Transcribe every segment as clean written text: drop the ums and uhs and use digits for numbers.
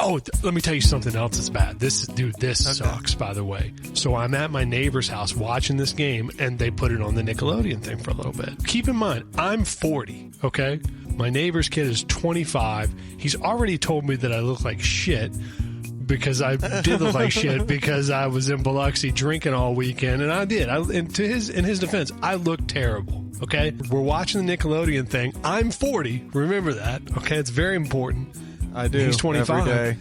Oh, let me tell you something else that's bad. This sucks, by the way. So I'm at my neighbor's house watching this game, and they put it on the Nickelodeon thing for a little bit. Keep in mind, I'm 40, okay? My neighbor's kid is 25. He's already told me that I look like shit because I did look like shit because I was in Biloxi drinking all weekend, and I did. In his defense, I looked terrible, okay? We're watching the Nickelodeon thing. I'm 40. Remember that, okay? It's very important. I do. He's 25. Every day.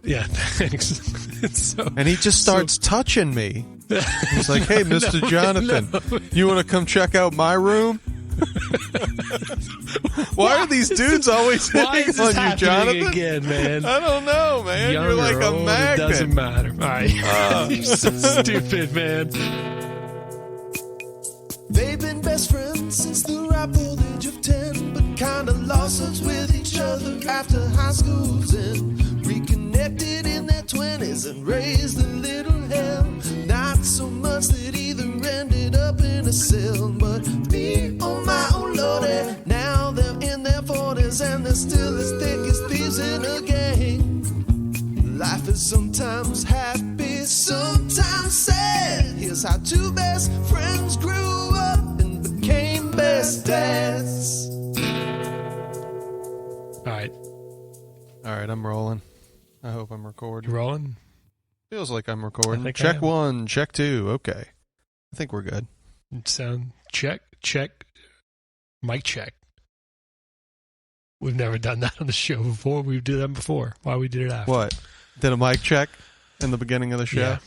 Yeah, thanks. And he just starts touching me. He's like, hey, Mr. Jonathan, you want to come check out my room? Why are these dudes always hitting on you, Jonathan? Again, man? I don't know, man. Younger, you're like a old, magnet. It doesn't matter. All right. You're so stupid, man. They've been best friends since the ripe old age of 10, but kinda lost touch with each other after high school's end. Reconnected in their 20s and raised a little hell. Not so much that either ended up in a cell, but me, oh my, oh lordy, now they're in their 40s and they're still as thick as thieves in a gang. Life is sometimes happy, sometimes sad. Here's how two best friends grew up and became best dads. All right, I'm rolling. I hope I'm recording. You rolling? Feels like I'm recording. I Check 1, check 2. Okay. I think we're good. Sound check. Mic check. We've never done that on the show before. We've done that before. Why we did it after? What? Did a mic check in the beginning of the show?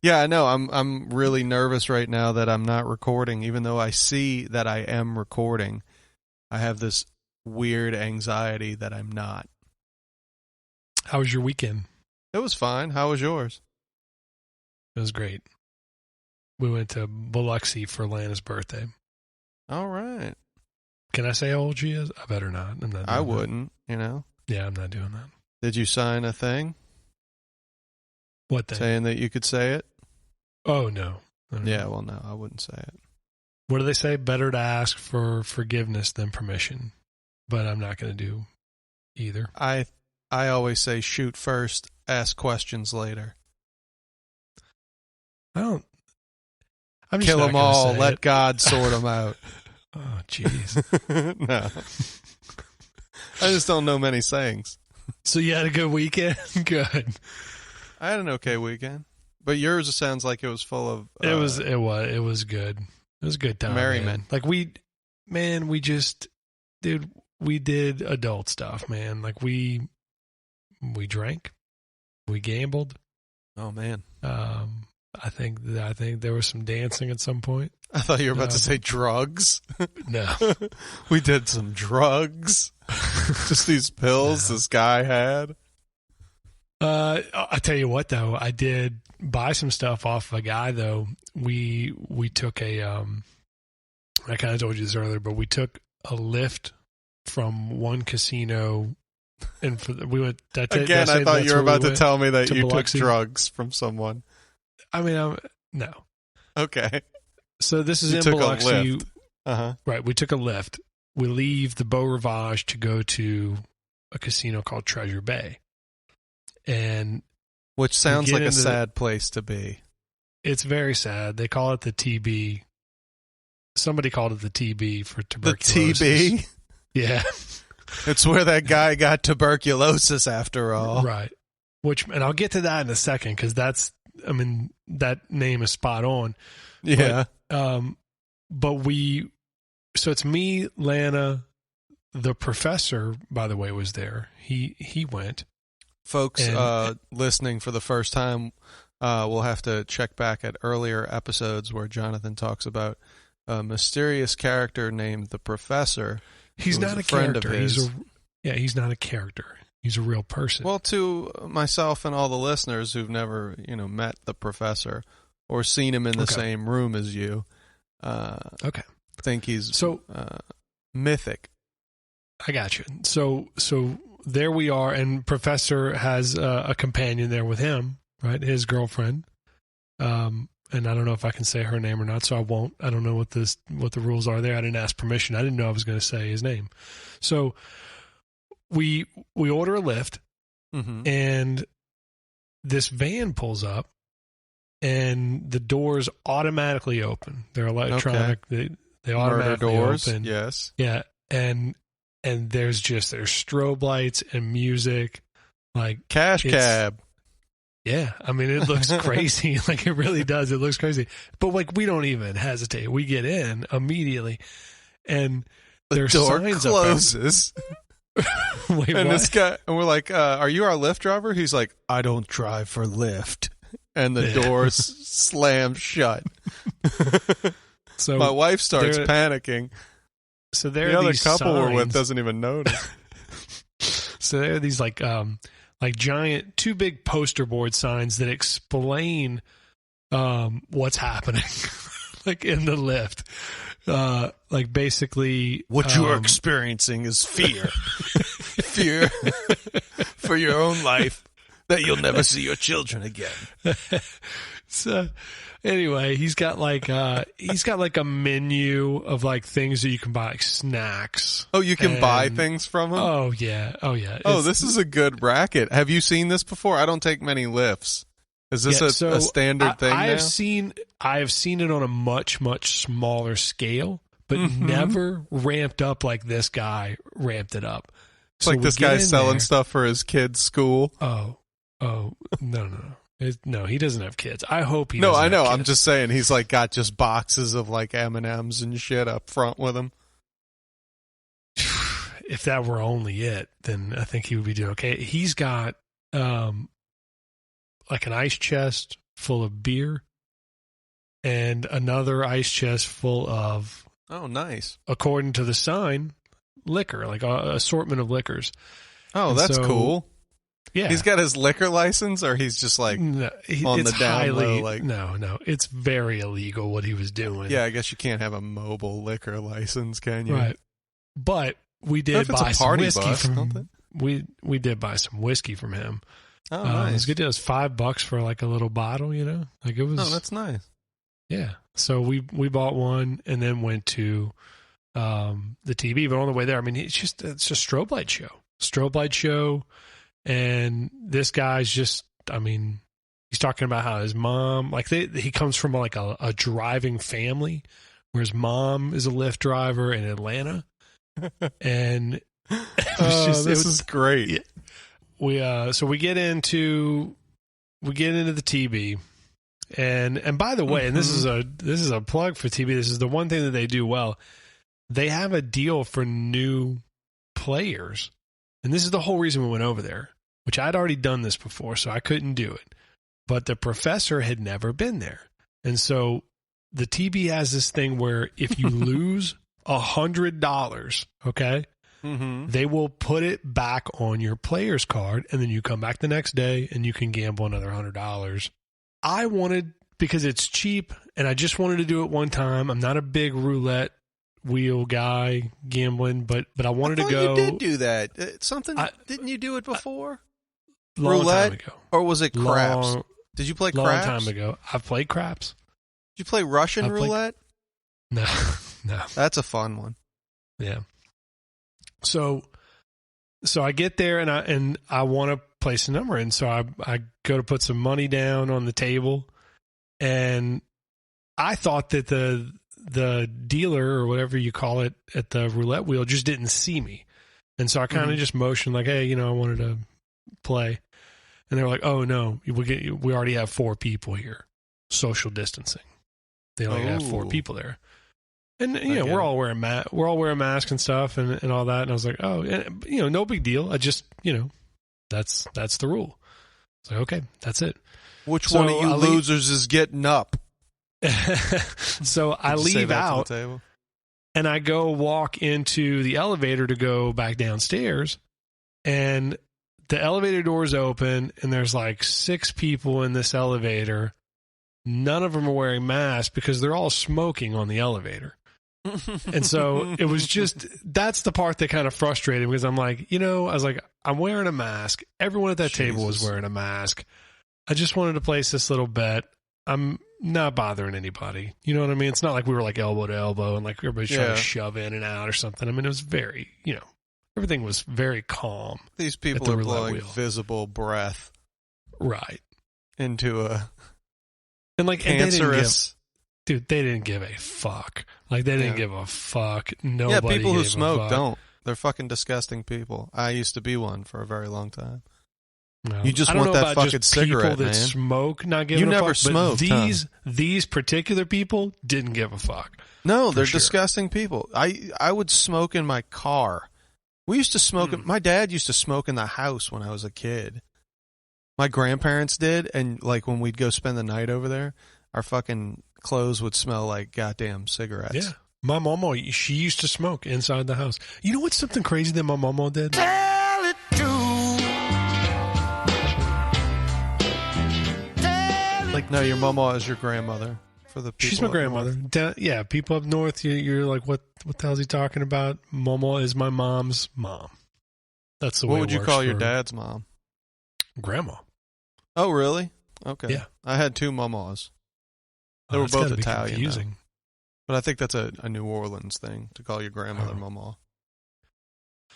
Yeah, I know. I'm really nervous right now that I'm not recording, even though I see that I am recording. I have this weird anxiety that I'm not. How was your weekend? It was fine. How was yours? It was great. We went to Biloxi for Lana's birthday. All right. Can I say how old she is? I better not. I'm not doing I that. wouldn't, you know. Yeah, I'm not doing that. Did you sign a thing? What thing? Saying that you could say it? Oh, no. Yeah, well, no, I wouldn't say it. What do they say? Better to ask for forgiveness than permission. But I'm not going to do either. I always say shoot first, ask questions later. I'm just Kill not them gonna all, say let it. God sort them out. Oh, jeez. No. I just don't know many sayings. So you had a good weekend? Good. I had an okay weekend. But yours sounds like it was full of... It was good. It was a good time. Merriment. Like we did adult stuff, man. Like we drank, we gambled. Oh man. I think there was some dancing at some point. I thought you were about to say drugs. No. We did some drugs. Just these pills this guy had. I tell you what though, I did buy some stuff off of a guy though. We took a I kind of told you this earlier, but we took a lift from one casino, and we went. Again, I thought you were about to tell me that you Biloxi. took drugs from someone. I mean, no. Okay. So this is You in took a Biloxi. lift. Uh-huh. Right. We took a lift. We leave the Beau Rivage to go to a casino called Treasure Bay. And which sounds like a into sad place to be. It's very sad. They call it the TB. Somebody called it the TB for tuberculosis. The TB? Yeah. It's where that guy got tuberculosis after all. Right. And I'll get to that in a second because that name is spot on. Yeah. So it's me, Lana, the professor, by the way, was there. He went. Folks listening for the first time, we'll have to check back at earlier episodes where Jonathan talks about a mysterious character named the Professor. He's not a character. He's not a character. He's a real person. Well, to myself and all the listeners who've never, met the Professor or seen him in the same room as you, think he's mythic. I got you. So there we are, and Professor has a companion there with him, right? His girlfriend. And I don't know if I can say her name or not, so I won't. I don't know what the rules are there. I didn't ask permission. I didn't know I was going to say his name. So we order a lift, Mm-hmm. and this van pulls up, and the doors automatically open. They're electronic. Okay. They Murder automatically doors. open. Yes. Yeah, and there's strobe lights and music, like Cash cab. Yeah, I mean, it looks crazy. Like, it really does. It looks crazy. But, like, we don't even hesitate. We get in immediately, and The door closes. Wait, and what? this guy, and we're like, "Are you our Lyft driver?" He's like, "I don't drive for Lyft," and the doors slam shut. So my wife starts panicking. So there, the are other these couple signs. we're with doesn't even notice. So there are these like giant, two big poster board signs that explain what's happening, like in the lift. Like basically what you are experiencing is fear. Fear for your own life that you'll never see your children again. So anyway, he's got like a menu of like things that you can buy, like snacks. Oh, you can buy things from him? Oh yeah. Oh, this is a good racket. Have you seen this before? I don't take many lifts. Is this a standard thing now? I have seen it on a much, much smaller scale, but never ramped up like this guy ramped it up. It's like this guy's selling stuff for his kid's school. Oh, no. No, he doesn't have kids. I hope he No, doesn't I know. have I'm kids. just saying he's like got just boxes of like M&Ms and shit up front with him. If that were only it, then I think he would be doing okay. He's got like an ice chest full of beer and another ice chest full of, oh, nice. according to the sign, liquor, like an assortment of liquors. Oh, And that's so, cool. Yeah. He's got his liquor license, or he's just like on the down low? Like, no, it's very illegal what he was doing. yeah, I guess you can't have a mobile liquor license, can you? Right. But we did buy some party whiskey bus, from don't him. We did buy some whiskey from him. Oh, It was nice. a good deal. It was $5 for like a little bottle, you know? Like it was. Oh, that's nice. Yeah. So we bought one and then went to the TV. But on the way there, I mean, it's a strobe light show. And this guy's just, I mean, he's talking about how his mom, like he comes from like a driving family where his mom is a Lyft driver in Atlanta. And this is great. So we get into the TB, and by the way, and this is a plug for TB. This is the one thing that they do well. They have a deal for new players, and this is the whole reason we went over there, which I'd already done this before, so I couldn't do it. But the professor had never been there, and so the TB has this thing where if you lose $100, okay. Mm-hmm. They will put it back on your player's card, and then you come back the next day and you can gamble another $100. I wanted, because it's cheap, and I just wanted to do it one time. I'm not a big roulette wheel guy gambling, but I wanted to go. You did do that. Didn't you do it before? Long roulette, time ago. Or was it craps? Did you play craps? Long time ago. I've played craps. Did you play Russian roulette? No. That's a fun one. Yeah. So I get there and I want to place a number, and so I go to put some money down on the table, and I thought that the dealer or whatever you call it at the roulette wheel just didn't see me, and so I kind of just motioned like, hey, I wanted to play, and they were like, oh no, we already have 4 people here, social distancing. They only have 4 people there. And we're all wearing masks and stuff and all that. And I was like, oh, no big deal. I just, that's the rule. It's like, okay, that's it. Which one of you losers is getting up? So I leave out and I go walk into the elevator to go back downstairs, and the elevator doors open and there's like 6 people in this elevator. None of them are wearing masks because they're all smoking on the elevator. And so it was that's the part that kind of frustrated me, because I'm like, I'm wearing a mask. Everyone at that table was wearing a mask. I just wanted to place this little bet. I'm not bothering anybody. You know what I mean? It's not like we were like elbow to elbow and like everybody's trying to shove in and out or something. I mean, it was very, Everything was very calm. These people are blowing visible breath right into a cancerous. They didn't give a fuck. Like, they didn't give a fuck. Nobody. Yeah, people who gave smoke a fuck. don't. They're fucking disgusting people. I used to be one for a very long time. No. You just I don't want know that about fucking just cigarette, people that man. smoke not giving You a never fuck. smoked, But these particular people didn't give a fuck. No, they're sure. disgusting people. I would smoke in my car. We used to smoke. My dad used to smoke in the house when I was a kid. My grandparents did, and like when we'd go spend the night over there, our fucking clothes would smell like goddamn cigarettes. Yeah. My mama, she used to smoke inside the house. You know what's something crazy that my mama did? Tell it to. Like, no, your mama is your grandmother. For the people She's my up grandmother. Yeah, people up north, you're like, what the hell is he talking about? Mama is my mom's mom. That's the way What it would you works call for your dad's mom? Grandma. Oh, really? Okay. Yeah. I had two mamas. They were That's both gotta be Italian. confusing. But I think that's a New Orleans thing to call your grandmother mama.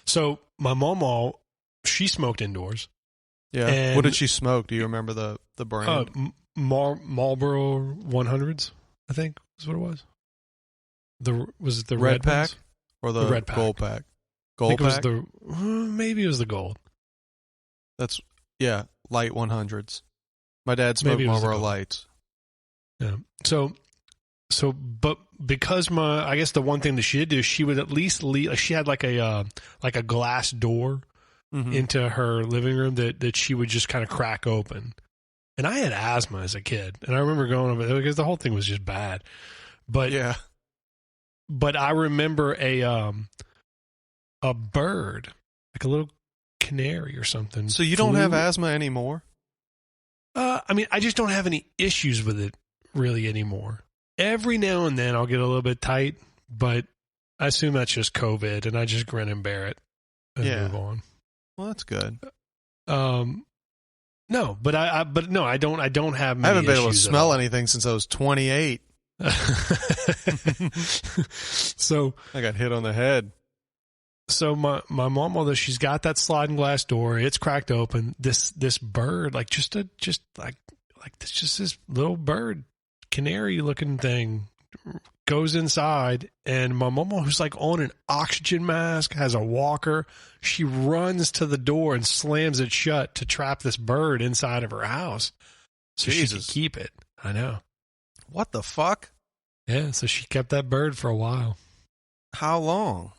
So my mama, she smoked indoors. Yeah. And, what did she smoke? Do you remember the brand? Marlboro 100s, I think is what it was. Was it the Red pack ones? or the Red pack. gold pack? I think Gold pack? maybe it was the gold. That's, yeah, light 100s. My dad smoked Maybe it was the Marlboro gold. Lights. Yeah. But because I guess the one thing that she did do, she would at least leave. She had like a glass door into her living room that she would just kind of crack open. And I had asthma as a kid, and I remember going over there because the whole thing was just bad. But yeah, but I remember a bird, like a little canary or something. So you don't have asthma anymore? I mean, I just don't have any issues with it really anymore. Every now and then I'll get a little bit tight, but I assume that's just COVID, and I just grin and bear it and move on. Well, that's good. No, but I don't have many I haven't been able to issues at smell all. anything since I was 28. So I got hit on the head. So my mom, although she's got that sliding glass door, it's cracked open. This bird, like just this little bird, canary looking thing, goes inside, and my mom, who's like on an oxygen mask, has a walker. She runs to the door and slams it shut to trap this bird inside of her house, so she could keep it. I know. What the fuck? Yeah, so she kept that bird for a while. How long?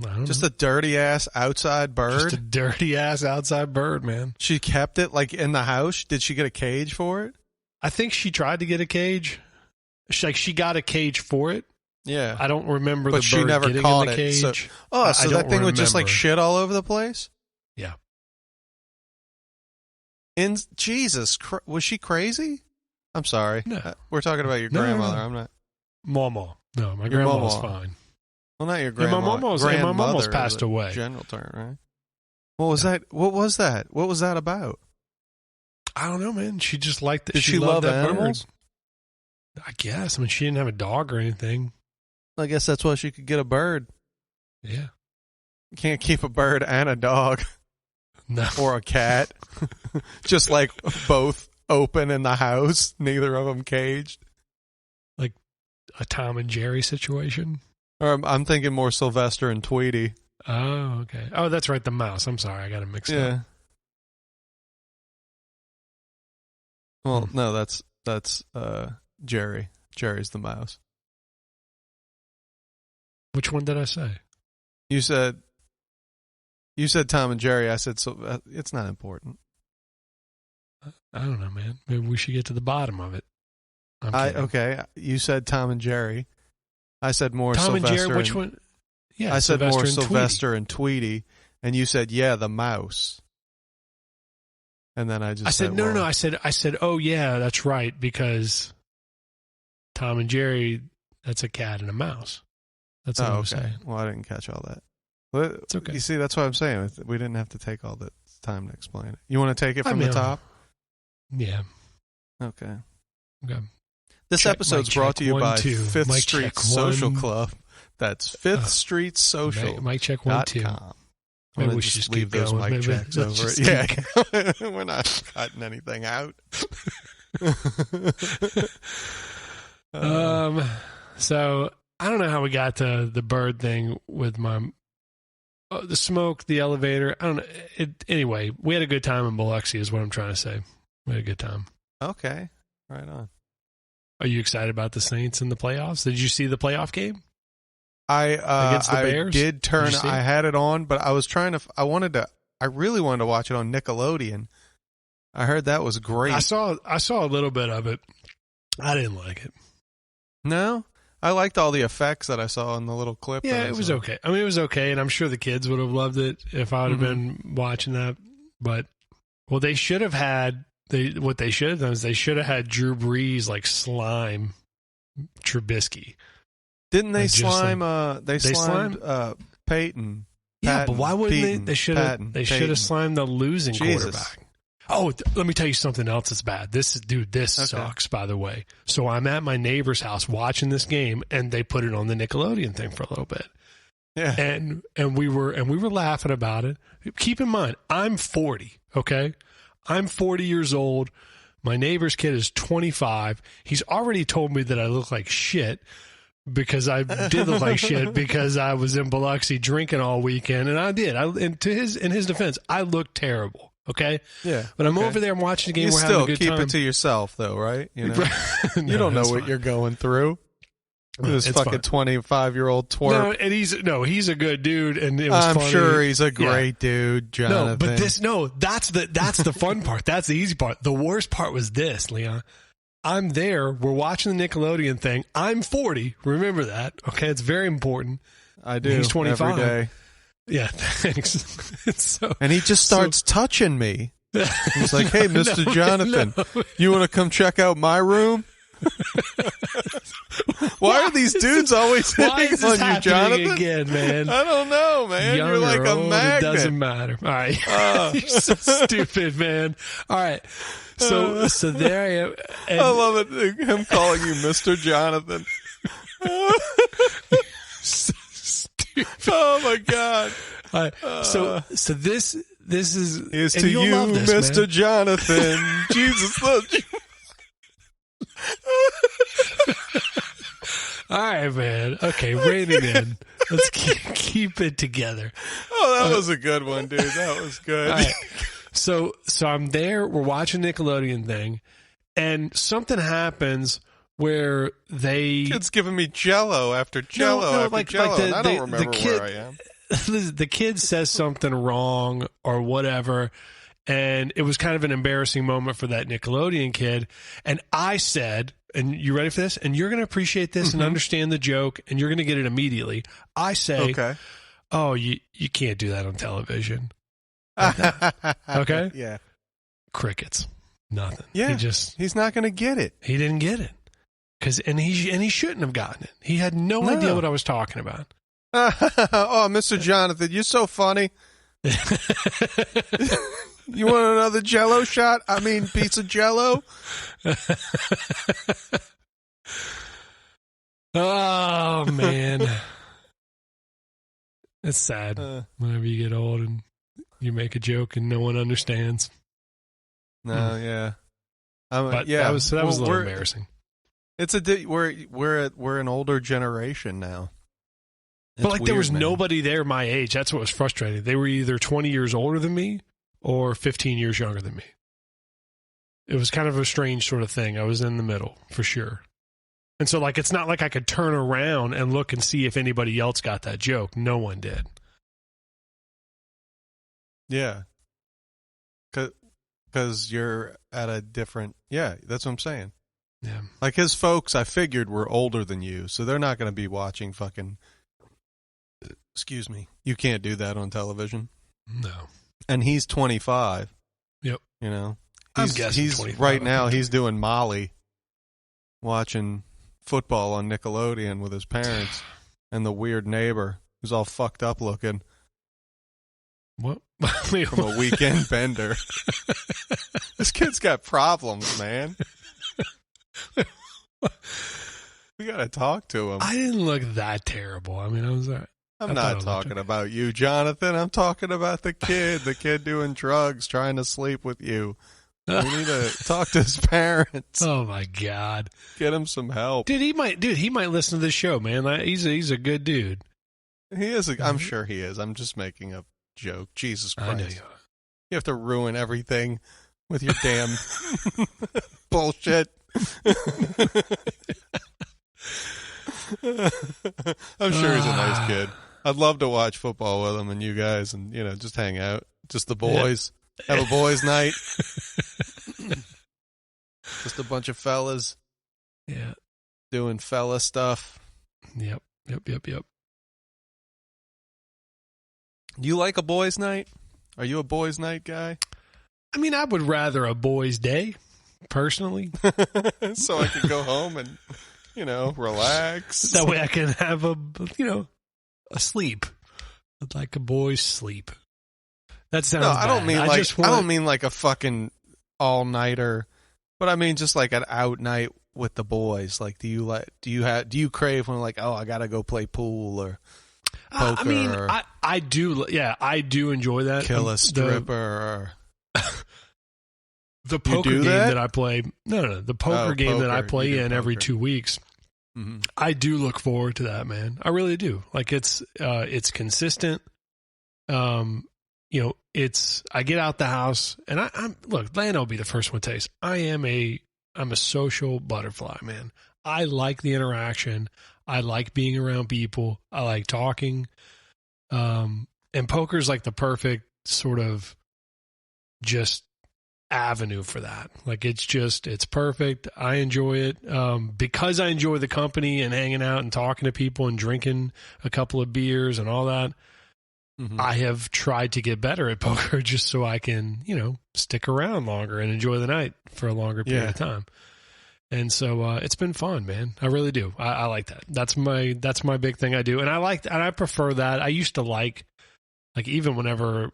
I don't Just know. a dirty ass outside bird? Just a dirty ass outside bird, man. She kept it like in the house? Did she get a cage for it? I think she tried to get a cage. She got a cage for it. Yeah. I don't remember But the she bird never getting caught in the it. cage. So I that don't thing would just like remember. shit all over the place? Yeah. Jesus, was she crazy? I'm sorry. No. We're talking about your No, no, grandmother. no. I'm not. Mama. No, my Your grandma's mama. fine. Well, not your Yeah, my grandma. mama's grandmother passed is a away. General term, right? What was that? What was that? What was that about? I don't know, man. She just liked it. Did she love loved that animals? bird. I guess. I mean, she didn't have a dog or anything. I guess that's why she could get a bird. Yeah. You can't keep a bird and a dog No. or a cat. Just like both open in the house, neither of them caged. Like a Tom and Jerry situation. Or I'm thinking more Sylvester and Tweety. Oh, okay. Oh, that's right. The mouse. I'm sorry. I got it mixed Yeah. up. Well, no, that's Jerry. Jerry's the mouse. Which one did I say? You said Tom and Jerry. I said so. It's not important. I don't know, man. Maybe we should get to the bottom of it. I'm kidding. Okay. You said Tom and Jerry. I said more Tom Sylvester. and Jerry, which one? Yeah, I said more and Sylvester and Tweety, and you said the mouse. And then I just I said no. well, I said, oh yeah, that's right, because Tom and Jerry, that's a cat and a mouse. That's what I was okay. saying. Well, I didn't catch all that. Well, It's okay. You see, that's what I'm saying. We didn't have to take all the time to explain it. You want to take it from I mean, the top? Yeah. Okay. Okay. This Check, episode's mic brought check, to you 1, by 2. Fifth Mic Street check, Social 1. Club. That's Fifth Street Social. Mic check 1 2. Maybe we should just leave keep those going. mic checks over. Yeah, we're not cutting anything out. So I don't know how we got to the bird thing with the smoke, the elevator. I don't know. Anyway, we had a good time in Biloxi is what I'm trying to say. We had a good time. Okay. Right on. Are you excited about the Saints in the playoffs? Did you see the playoff game? Against the Bears? I did turn. Did you see I it? had it on, but I was trying to. I really wanted to watch it on Nickelodeon. I heard that was great. I saw a little bit of it. I didn't like it. No, I liked all the effects that I saw in the little clip. Yeah, it was okay. I mean, it was okay, and I'm sure the kids would have loved it if I would have been watching that. But they should have had. What they should have done is they should have had Drew Brees like slime Trubisky. Didn't they slime? They slimed Peyton. Yeah, Patton, but why wouldn't Peyton, they? They should have slimed the losing quarterback. Oh, let me tell you something else that's bad. This sucks, by the way. So I'm at my neighbor's house watching this game, and they put it on the Nickelodeon thing for a little bit. Yeah, and we were laughing about it. Keep in mind, I'm 40. Okay, I'm 40 years old. My neighbor's kid is 25. He's already told me that I look like shit. Because I did look like shit because I was in Biloxi drinking all weekend, and I did. In his defense, I looked terrible. Okay, yeah. But I'm over there. I'm watching the game. You we're still having a good keep time. it to yourself, though, right? You know, No, you don't know what fine. you're going through. This it's fucking fine. 25-year-old twerp. No, and he's a good dude, and it was I'm funny. sure he's a great dude, Jonathan. No, but that's the fun part. That's the easy part. The worst part was this, Leon. I'm there. We're watching the Nickelodeon thing. I'm 40. Remember that. Okay, it's very important. I do. He's 25. Every day. Yeah, thanks. And he just starts touching me. He's like, "Hey, Mr. Jonathan, you want to come check out my room?" Why are these dudes always hitting on you, Jonathan? Again, man? I don't know, man. Young You're like or a old, magnet. It doesn't matter. All right. You're so stupid, man. All right. So there I am. And I love it. Him calling you Mr. Jonathan. so stupid. Oh my God. All right. So this is to you'll you, love this, Mr. man. Jonathan. Jesus loves you. All right, man. Okay, rein it in. Let's keep it together. Oh, that was a good one, dude. That was good. All right. So I'm there. We're watching Nickelodeon thing, and something happens where Kid's giving me Jello after Jello after Jello, and I don't remember where I am. The kid says something wrong or whatever, and it was kind of an embarrassing moment for that Nickelodeon kid. And I said, and you ready for this? And you're going to appreciate this and understand the joke, and you're going to get it immediately. I say, okay. Oh, you can't do that on television. Okay? Yeah. Crickets. Nothing. Yeah. He's not going to get it. He didn't get it. And he shouldn't have gotten it. He had no idea what I was talking about. Oh, Mr. Jonathan, you're so funny. You want another Jello shot? I mean, piece of Jello? Oh, man. It's sad whenever you get old and you make a joke and no one understands. No, yeah. But yeah. that was a little embarrassing. It's we're an older generation now. But like there was nobody there my age. That's what was frustrating. They were either 20 years older than me or 15 years younger than me. It was kind of a strange sort of thing. I was in the middle for sure. And so like it's not like I could turn around and look and see if anybody else got that joke. No one did. Yeah. Because you're at a different... Yeah, that's what I'm saying. Yeah. Like his folks, I figured, were older than you, so they're not going to be watching fucking... Excuse me. You can't do that on television. No. And he's 25. Yep. You know? I'm guessing he's 25. Right now, he's doing Molly, watching football on Nickelodeon with his parents and the weird neighbor who's all fucked up looking. What? From a weekend bender. This kid's got problems, man. We got to talk to him. I didn't look that terrible. I mean, I'm not talking about you, Jonathan. I'm talking about the kid doing drugs, trying to sleep with you. We need to talk to his parents. Oh my God. Get him some help. Dude, he might listen to this show, man. He's a good dude. He is. I'm sure he is. I'm just making a joke. Jesus Christ. I know you are. You have to ruin everything with your damn bullshit. I'm sure he's a nice kid. I'd love to watch football with him and you guys and, just hang out. Just the boys. Yeah. Have a boys' night. Just a bunch of fellas. Yeah. Doing fella stuff. Yep. You like a boys' night? Are you a boys' night guy? I mean, I would rather a boys' day, personally. So I can go home and, relax. That way I can have a sleep. Like a boy's sleep. That sounds bad. I don't mean like a fucking all-nighter, but I mean just like an out night with the boys. Like, do you crave when like, oh, I got to go play pool or poker? I mean, I do. Yeah, I do enjoy that. Kill a stripper. The poker game that I play. No. The poker game that I play in every 2 weeks. Mm-hmm. I do look forward to that, man. I really do. Like it's consistent. I get out the house and I'm look, Lana will be the first one to taste. I'm a social butterfly, man. I like the interaction. I like being around people. I like talking. And poker's like the perfect sort of just avenue for that. Like it's perfect. I enjoy it. Because I enjoy the company and hanging out and talking to people and drinking a couple of beers and all that. Mm-hmm. I have tried to get better at poker just so I can, stick around longer and enjoy the night for a longer period of time. And so it's been fun, man. I really do. I like that. That's my big thing I do. And I prefer that. I used to like even whenever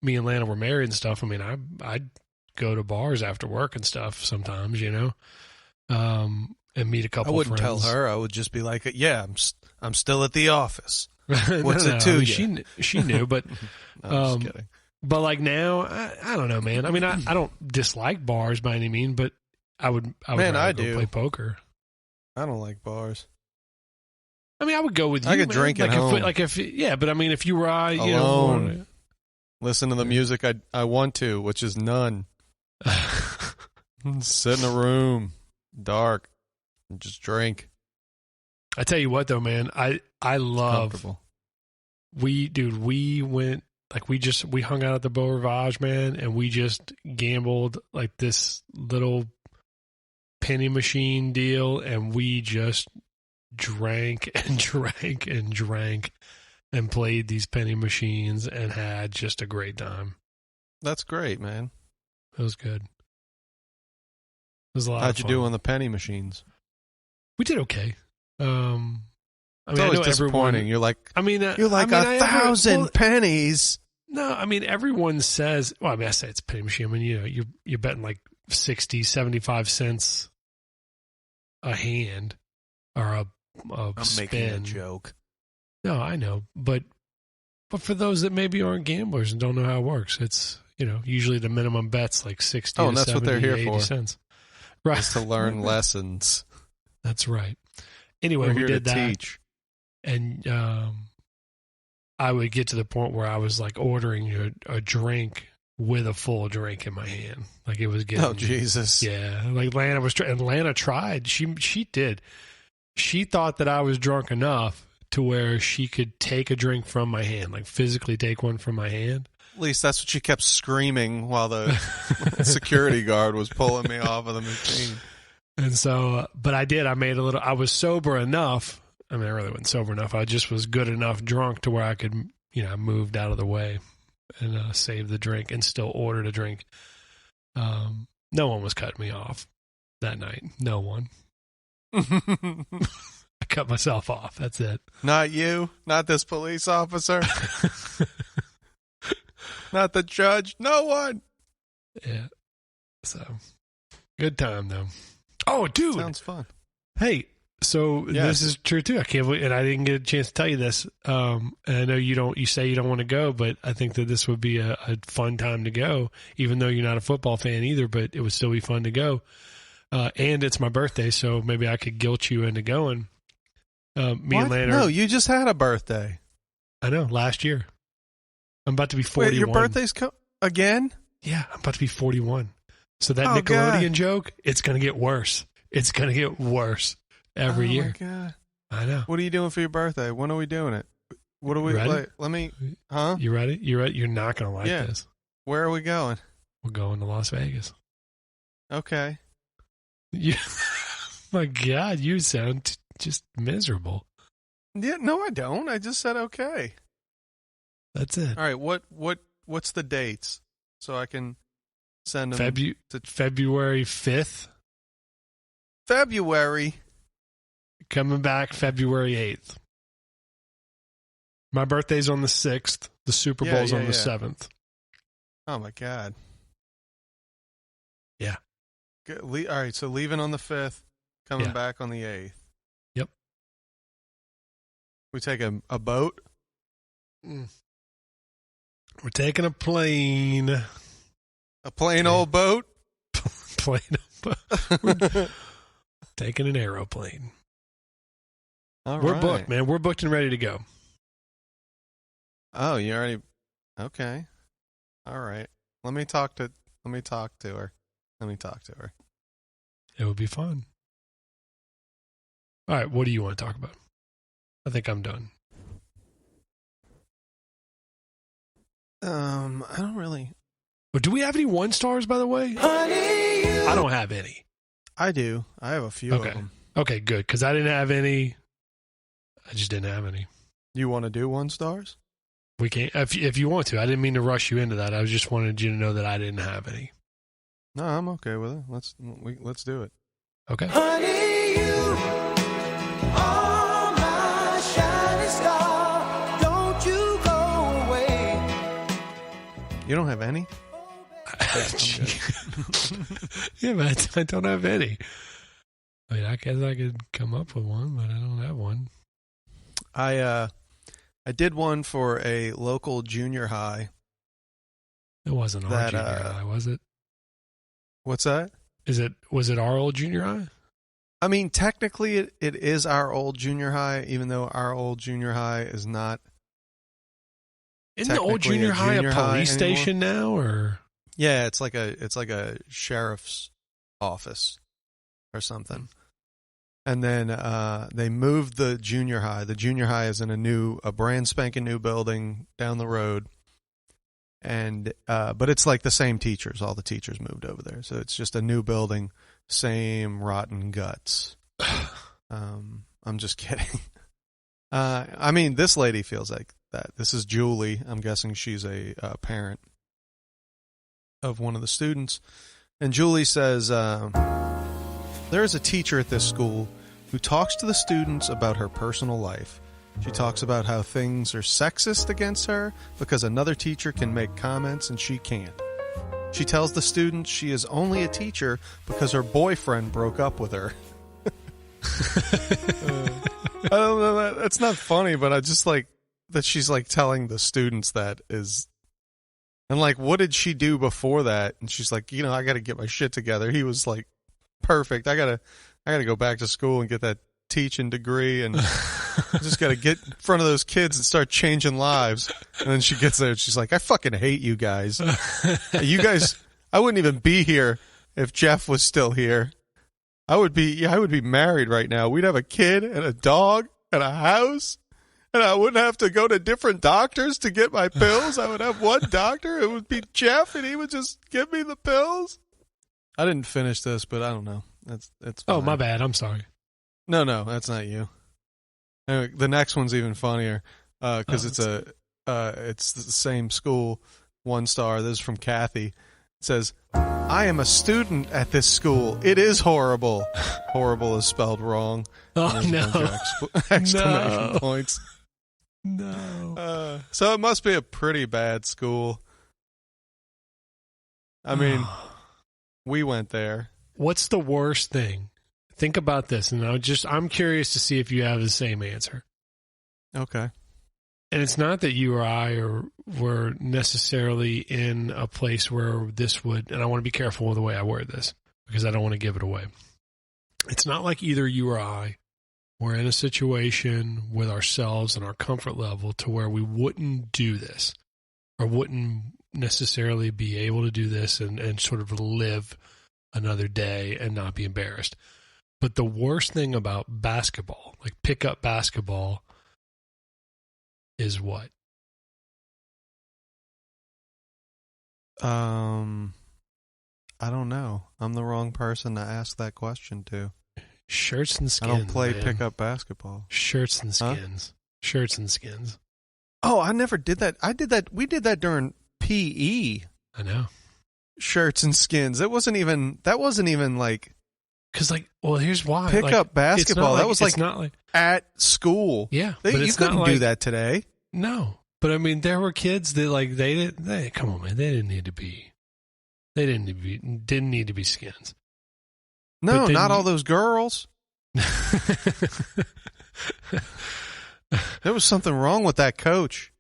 me and Lana were married and stuff, I mean, I'd go to bars after work and stuff sometimes, and meet a couple of friends. I wouldn't tell her. I would just be like, yeah, I'm still at the office. What's it to you? She knew, but no, I'm just kidding. But like now, I don't know, man. I mean, I don't dislike bars by any means, but I would rather go play poker. I don't like bars. I mean, I would go with you. I could drink at home. But I mean, if you were alone, listen to the music I want to, which is none. Sit in a room, dark, and just drink. I tell you what, though, man, I love. We went we hung out at the Beau Rivage, man, and we just gambled like this little penny machine deal, and we just drank and drank and drank and played these penny machines and had just a great time. That's great, man. It was good. It was a lot. How'd you do on the penny machines? We did okay. It's always disappointing. You're like, you're like 1,000 pennies. No, I mean, everyone says, well, I mean, I say it's a penny machine. I mean, you're betting like 60, 75 cents a hand or a I'm spin. Making a joke. No, I know. But for those that maybe aren't gamblers and don't know how it works, it's, usually the minimum bet's like 60 and to that's 70, what they're here 80 for. cents. Right. Just to learn lessons. That's right. Anyway, we did that. Teach. And I would get to the point where I was like ordering a drink with a full drink in my hand. Like it was getting. Oh, Jesus. Yeah. Like Lana was and Lana tried. She did. She thought that I was drunk enough to where she could take a drink from my hand, like physically take one from my hand. At least that's what she kept screaming while the security guard was pulling me off of the machine. And so, but I did. I was sober enough. I mean, I really wasn't sober enough. I just was good enough drunk to where I could, I moved out of the way and saved the drink and still ordered a drink. No one was cutting me off that night. No one. I cut myself off. That's it. Not you. Not this police officer. Not the judge. No one. Yeah. So, good time, though. Oh, dude. Sounds fun. Hey, so Yes. this is true too. I can't believe, and I didn't get a chance to tell you this. And I know you don't. You say you don't want to go, but I think that this would be a fun time to go, even though you're not a football fan either. But it would still be fun to go. And it's my birthday, so maybe I could guilt you into going. Me What? and Lana. No, you just had a birthday. I know. Last year, I'm about to be 41. Wait, your birthday's again? Yeah, I'm about to be 41. So that Oh, Nickelodeon God. joke, it's going to get worse. It's going to get worse every year. Oh, my God. I know. What are you doing for your birthday? When are we doing it? What are we Ready? like? Let me. Huh? You ready? You ready? You're not going to like Yeah. this. Where are we going? We're going to Las Vegas. Okay. You, my God, you sound just miserable. Yeah. No, I don't. I just said okay. That's it. All right. What's the dates so I can send them? February 5th. February. Coming back February 8th. My birthday's on the 6th. The Super Yeah, Bowl's yeah, on the yeah. 7th. Oh my God. Yeah. Good. All right. So leaving on the 5th, coming Yeah. back on the 8th. Yep. We take a boat. We're taking a plane. A plain old boat. We're taking an aeroplane. All We're right. booked, man. We're booked and ready to go. Oh, you already. Okay. All right. Let me talk to her. Let me talk to her. It would be fun. All right, what do you want to talk about? I think I'm done. I don't really. But do we have any 1 stars, by the way? I don't have any. I do. I have a few of Okay. them. Okay, good. Because I didn't have any. I just didn't have any. You want to do 1 stars? We can't. If you want to. I didn't mean to rush you into that. I just wanted you to know that I didn't have any. No, I'm okay with it. Let's do it. Okay. Honey, you are my shining star. Don't you go away. You don't have any? Yeah, but I don't have any. I mean, I guess I could come up with one, but I don't have one. I did one for a local junior high. It wasn't our That, junior high, was it? What's that? Was it our old junior high? I mean, technically, it is our old junior high, even though our old junior high is not. Isn't the old technically junior a high a junior high police anymore. station now, or? Yeah, it's like a sheriff's office or something. And then they moved the junior high. The junior high is in a brand spanking new building down the road. And but it's like the same teachers. All the teachers moved over there, so it's just a new building, same rotten guts. I'm just kidding. I mean, this lady feels like that. This is Julie. I'm guessing she's a parent of one of the students. And Julie says, there is a teacher at this school who talks to the students about her personal life. She talks about how things are sexist against her because another teacher can make comments and she can't. She tells the students she is only a teacher because her boyfriend broke up with her. I don't know. That's not funny, but I just like that she's like telling the students that is. And like, what did she do before that? And she's like, I got to get my shit together. He was like perfect. I gotta go back to school and get that teaching degree, and I just got to get in front of those kids and start changing lives. And then she gets there and she's like, I fucking hate you guys. You guys, I wouldn't even be here if Jeff was still here. I would be married right now. We'd have a kid and a dog and a house. And I wouldn't have to go to different doctors to get my pills. I would have one doctor. It would be Jeff, and he would just give me the pills. I didn't finish this, but I don't know. It's fine. Oh, my bad. I'm sorry. No, that's not you. Anyway, the next one's even funnier because it's the same school, 1 star. This is from Kathy. It says, I am a student at this school. It is horrible. Horrible is spelled wrong. Oh, no. Exclamation points. No. So it must be a pretty bad school. I mean, we went there. What's the worst thing think about this, and I'm curious to see if you have the same answer. Okay. And it's not that you or I were necessarily in a place where this would, and I want to be careful with the way I word this because I don't want to give it away. It's not like either you or I were in a situation with ourselves and our comfort level to where we wouldn't do this or wouldn't necessarily be able to do this and sort of live another day and not be embarrassed. But the worst thing about basketball, like pickup basketball, is what? I don't know. I'm the wrong person to ask that question to. Shirts and skins. I don't play man. pickup basketball. Shirts and skins. Huh? Shirts and skins. Oh, I never did that. I did that. We did that during PE. I know. Shirts and skins. That wasn't even like. Because, like, well, here's why. Pickup basketball. That was not like at school. Yeah. You couldn't do that today. No. But I mean, there were kids that come on, man, they didn't need to be skins. No, not all those girls. There was something wrong with that coach.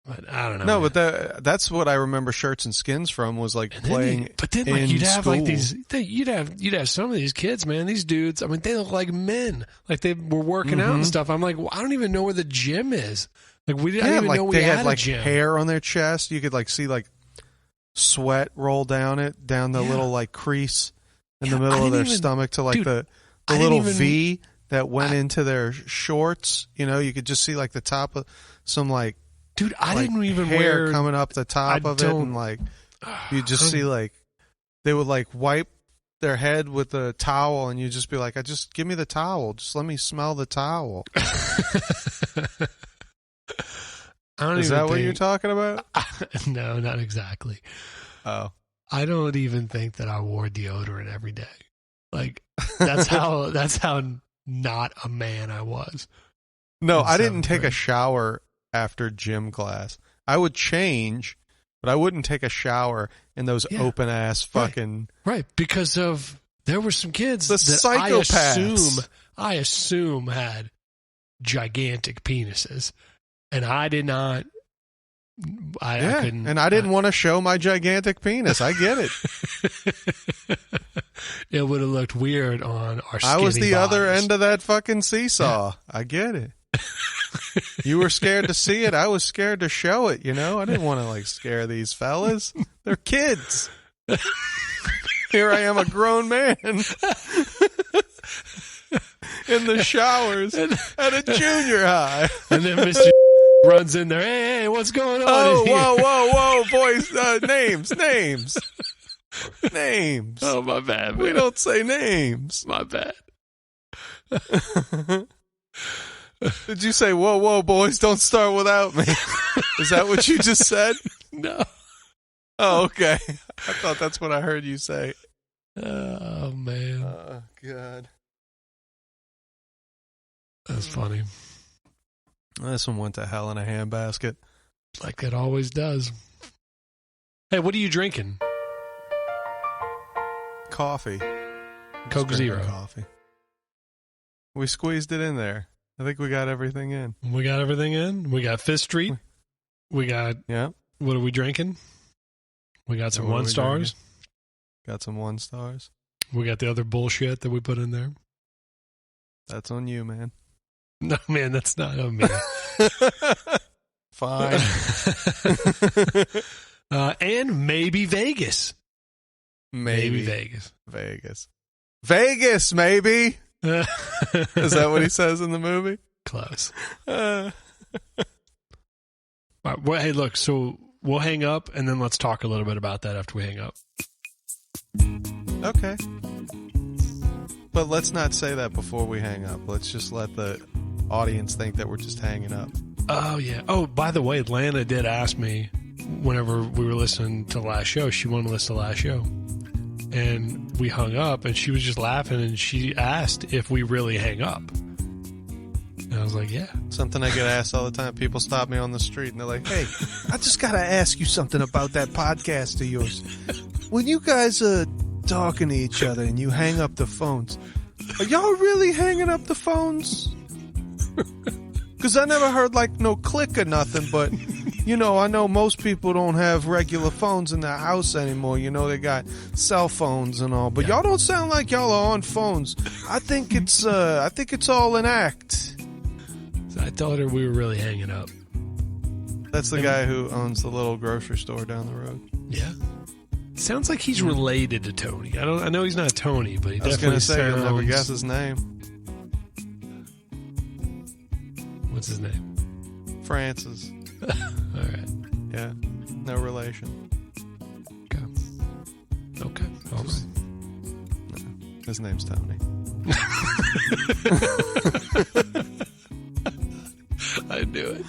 But I don't know. No, but that's what I remember shirts and skins from was like playing. But then like you'd have like these, you'd have some of these kids, man. These dudes, I mean, they look like men, like they were working out and stuff. I'm like, well, I don't even know where the gym is. Like I didn't even know we had like a gym. Hair on their chest. You could like see like sweat roll down the little like crease in the middle of their stomach to like the little V that went into their shorts. You know, you could just see like the top of some like. Dude, I didn't even hair coming up the top of it, and like you just see like they would like wipe their head with a towel, and you just be like, "just give me the towel, just let me smell the towel." Is that what you're talking about? No, not exactly. Oh, I don't even think that I wore deodorant every day. Like that's how not a man I was. No, I didn't take a shower after gym class. I would change, but I wouldn't take a shower in those open ass fucking right because of there were some kids the that psychopaths. I assume had gigantic penises, and I did not. I couldn't, and I didn't want to show my gigantic penis. I get it. It would have looked weird on our. I was the bodies. other end of that fucking seesaw. I get it. You were scared to see it. I was scared to show it, you know? I didn't want to, like, scare these fellas. They're kids. Here I am, a grown man. In the showers at a junior high. And then Mr. runs in there. Hey, what's going on? Oh, whoa, boys. Names. Oh, my bad, man. We don't say names. My bad. Did you say, whoa, boys, don't start without me? Is that what you just said? No. Oh, okay. I thought that's what I heard you say. Oh, man. Oh, God. That's funny. This one went to hell in a handbasket. Like it always does. Hey, what are you drinking? Coffee. Coke Zero. Coffee. We squeezed it in there. I think we got everything in. We got everything in. We got Fifth Street. We got, what are we drinking? We got some 1 stars. Got some 1 stars. We got the other bullshit that we put in there. That's on you, man. No, man, that's not on me. Fine. And maybe Vegas. Maybe Vegas. Vegas, maybe. Is that what he says in the movie? Close. All right, well, hey, look, so we'll hang up, and then let's talk a little bit about that after we hang up. Okay. But let's not say that before we hang up. Let's just let the audience think that we're just hanging up. Oh, yeah. Oh, by the way, Lana did ask me whenever we were listening to the last show, she wanted to listen to the last show. And we hung up, and she was just laughing, and she asked if we really hang up. And I was like, yeah. Something I get asked all the time. People stop me on the street, and they're like, hey, I just got to ask you something about that podcast of yours. when you guys are talking to each other and you hang up the phones, are y'all really hanging up the phones? Because I never heard like no click or nothing, but you know, I know most people don't have regular phones in their house anymore. You know, they got cell phones and all, but y'all don't sound like y'all are on phones. I think it's all an act. So I told her we were really hanging up. That's the guy who owns the little grocery store down the road. Yeah. Sounds like he's related to Tony. I know he's not Tony, but he definitely sounds... I was going to say, you'll never guess his name. What's his name? Francis. All right. Yeah. No relation. Okay. All right. No, his name's Tony. I knew it.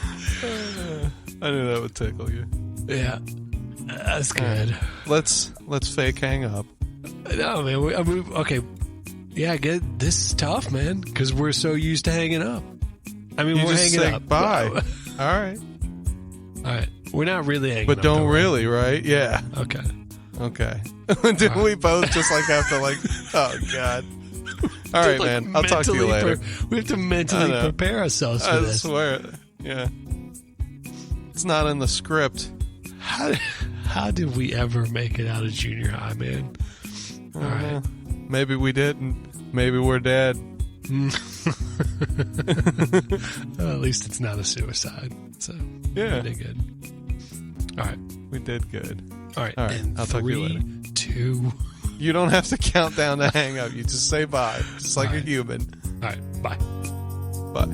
I knew that would tickle you. Yeah. That's good. Let's fake hang up. No, man. Okay. Yeah, this is tough, man, because we're so used to hanging up. I mean, we're just hanging say up. Bye. All right. All right. We're not really hanging up. But don't really, right? Yeah. Okay. Did we both just like have to like, oh, God. All right, man. I'll talk to you later. We have to mentally prepare ourselves for this. I swear. Yeah. It's not in the script. How did we ever make it out of junior high, man? All right. Maybe we didn't. Maybe we're dead. Well, at least it's not a suicide. So yeah, we did good. All right, we did good. All right. And I'll talk to you later. 2. You don't have to count down to hang up. You just say bye, just like a human. All right. Bye. Bye.